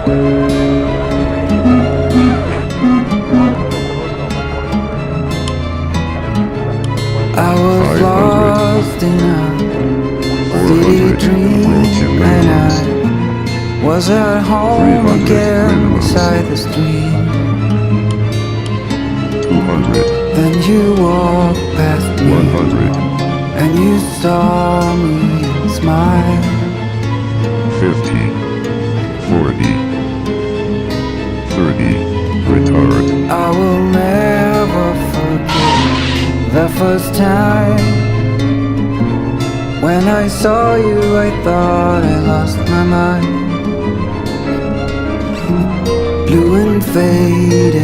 I was lost in a city dream, and I was at home again beside the stream. 200. Then you walked past me, 100. and you saw me and smiled. 50. 40. 30. Retard. I will never forget the first time when I saw you. I thought I lost my mind. Blue and faded